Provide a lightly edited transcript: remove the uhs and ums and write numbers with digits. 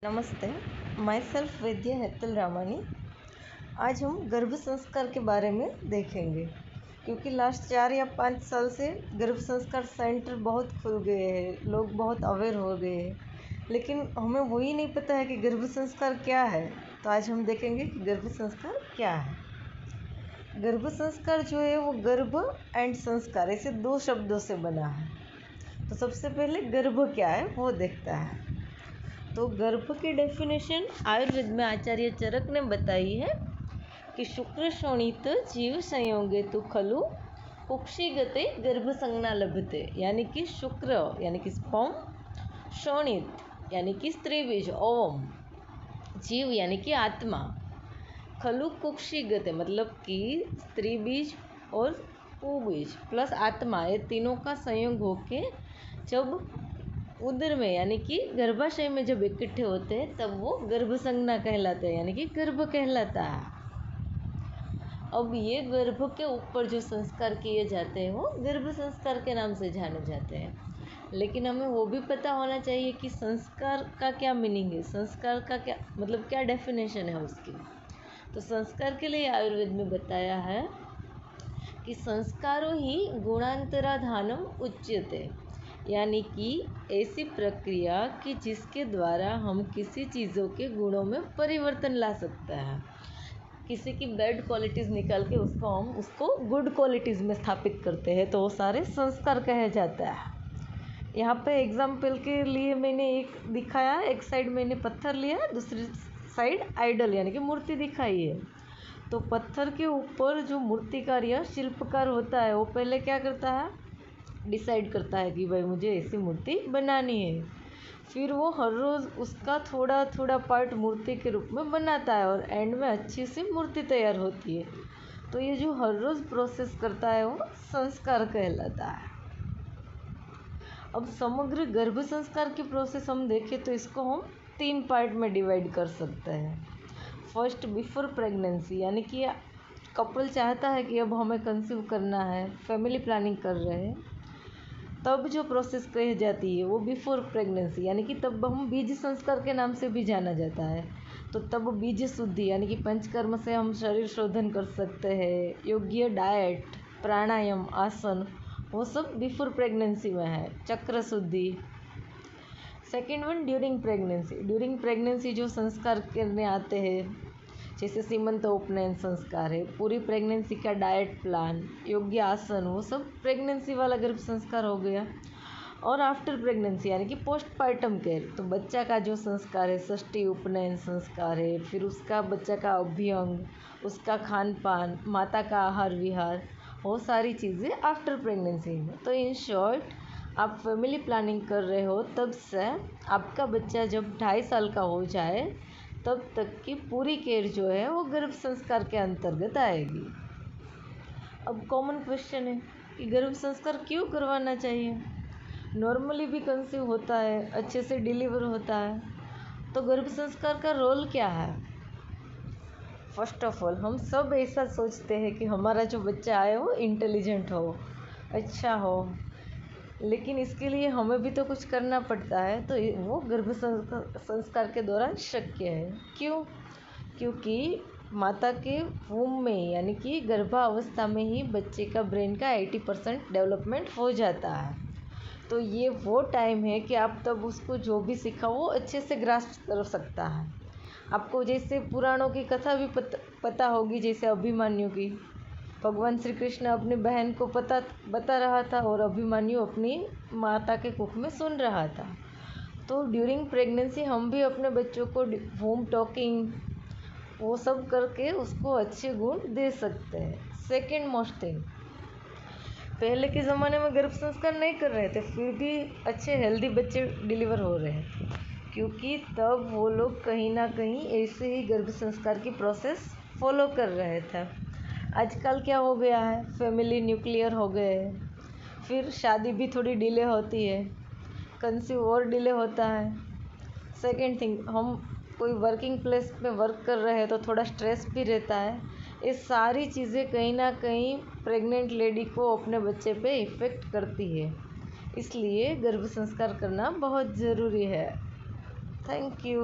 नमस्ते, my self वैद्य हेतल रामानी। आज हम गर्भ संस्कार के बारे में देखेंगे क्योंकि लास्ट 4 या 5 साल से गर्भ संस्कार सेंटर बहुत खुल गए हैं, लोग बहुत अवेयर हो गए हैं, लेकिन हमें वही नहीं पता है कि गर्भ संस्कार क्या है। तो आज हम देखेंगे कि गर्भ संस्कार क्या है। गर्भ संस्कार जो है वो गर्भ एंड संस्कार ऐसे 2 शब्दों से बना है। तो सबसे पहले गर्भ क्या है वो देखता है। तो गर्भ की डेफिनेशन आयुर्वेद में आचार्य चरक ने बताई है कि शुक्र शोणित जीव संयोगे तो खलु कुक्षिगते गर्भ संज्ञा लभते, यानी कि शुक्र यानी कि स्पर्म, शोणित यानी कि स्त्री बीज ओवम, जीव यानी कि आत्मा, खलु कुक्षिगते मतलब कि स्त्री बीज और पुबीज प्लस आत्मा, ये तीनों का संयोग होके जब उदर में यानी कि गर्भाशय में जब इकट्ठे होते हैं तब वो गर्भ संज्ञा कहलाते हैं, यानी कि गर्भ कहलाता है। अब ये गर्भ के ऊपर जो संस्कार किए जाते हैं वो गर्भ संस्कार के नाम से जाने जाते हैं। लेकिन हमें वो भी पता होना चाहिए कि संस्कार का क्या मीनिंग है, संस्कार का क्या मतलब, क्या डेफिनेशन है उसकी। तो संस्कार के लिए आयुर्वेद में बताया है कि संस्कारों ही गुणांतराधानम उच्यते, यानी कि ऐसी प्रक्रिया कि जिसके द्वारा हम किसी चीज़ों के गुणों में परिवर्तन ला सकते हैं। किसी की बैड क्वालिटीज़ निकाल के उसको गुड क्वालिटीज़ में स्थापित करते हैं, तो वो सारे संस्कार कहे जाता है। यहाँ पे एग्जाम्पल के लिए मैंने एक दिखाया, एक साइड मैंने पत्थर लिया, दूसरी साइड आइडल यानी कि मूर्ति दिखाई है। तो पत्थर के ऊपर जो मूर्तिकार या शिल्पकार होता है वो पहले क्या करता है, डिसाइड करता है कि भाई मुझे ऐसी मूर्ति बनानी है। फिर वो हर रोज़ उसका थोड़ा थोड़ा पार्ट मूर्ति के रूप में बनाता है और एंड में अच्छी सी मूर्ति तैयार होती है। तो ये जो हर रोज़ प्रोसेस करता है वो संस्कार कहलाता है। अब समग्र गर्भ संस्कार की प्रोसेस हम देखें तो इसको हम 3 पार्ट में डिवाइड कर सकते हैं। फर्स्ट, बिफोर प्रेगनेंसी, यानी कि कपल चाहता है कि अब हमें कंसीव करना है, फैमिली प्लानिंग कर रहे हैं, तब जो प्रोसेस कही जाती है वो बिफोर प्रेगनेंसी, यानी कि तब हम बीज संस्कार के नाम से भी जाना जाता है। तो तब बीज शुद्धि यानी कि पंचकर्म से हम शरीर शोधन कर सकते हैं, योग्य डाइट, प्राणायाम, आसन, वो सब बिफोर प्रेगनेंसी में है। चक्र शुद्धि। Second one, during pregnancy. During pregnancy जो संस्कार करने आते हैं, जैसे सीमंत उपनयन संस्कार है, पूरी प्रेगनेंसी का डाइट प्लान, योग्य आसन, वो सब प्रेगनेंसी वाला गर्भ संस्कार हो गया। और आफ्टर प्रेगनेंसी यानी कि पोस्टपार्टम केयर, तो बच्चा का जो संस्कार है, षष्ठी उपनयन संस्कार है, फिर उसका बच्चा का अभ्यंग, उसका खान पान, माता का आहार विहार, वो सारी चीज़ें आफ्टर प्रेगनेंसी में। तो इन शॉर्ट, आप फैमिली प्लानिंग कर रहे हो तब से आपका बच्चा जब 2.5 साल का हो जाए तब तक की पूरी केयर जो है वो गर्भ संस्कार के अंतर्गत आएगी। अब कॉमन क्वेश्चन है कि गर्भ संस्कार क्यों करवाना चाहिए। नॉर्मली भी कंसीव होता है, अच्छे से डिलीवर होता है, तो गर्भ संस्कार का रोल क्या है। फर्स्ट ऑफ ऑल, हम सब ऐसा सोचते हैं कि हमारा जो बच्चा आए वो इंटेलिजेंट हो, अच्छा हो, लेकिन इसके लिए हमें भी तो कुछ करना पड़ता है। तो वो गर्भ संस्कार के दौरान शक्य है। क्यों? क्योंकि माता के वूम में यानी कि गर्भावस्था में ही बच्चे का ब्रेन का 80% डेवलपमेंट हो जाता है। तो ये वो टाइम है कि आप तब उसको जो भी सिखाओ वो अच्छे से ग्रास्प कर सकता है। आपको जैसे पुराणों की कथा भी पता होगी, जैसे अभिमन्यु की। भगवान श्री कृष्ण अपनी बहन को बता रहा था और अभिमन्यु अपनी माता के कुख में सुन रहा था। तो ड्यूरिंग प्रेगनेंसी हम भी अपने बच्चों को होम टॉकिंग वो सब करके उसको अच्छे गुण दे सकते हैं। सेकेंड मोस्ट थिंग, पहले के ज़माने में गर्भ संस्कार नहीं कर रहे थे, फिर भी अच्छे हेल्दी बच्चे डिलीवर हो रहे हैं, क्योंकि तब वो लोग कहीं ना कहीं ऐसे ही गर्भ संस्कार की प्रोसेस फॉलो कर रहे थे। आजकल क्या हो गया है, फैमिली न्यूक्लियर हो गए हैं, फिर शादी भी थोड़ी डिले होती है, कंसीव और डिले होता है। सेकेंड थिंग, हम कोई वर्किंग प्लेस में वर्क कर रहे हैं तो थोड़ा स्ट्रेस भी रहता है। ये सारी चीज़ें कहीं ना कहीं प्रेग्नेंट लेडी को अपने बच्चे पे इफ़ेक्ट करती है, इसलिए गर्भ संस्कार करना बहुत ज़रूरी है। Thank you.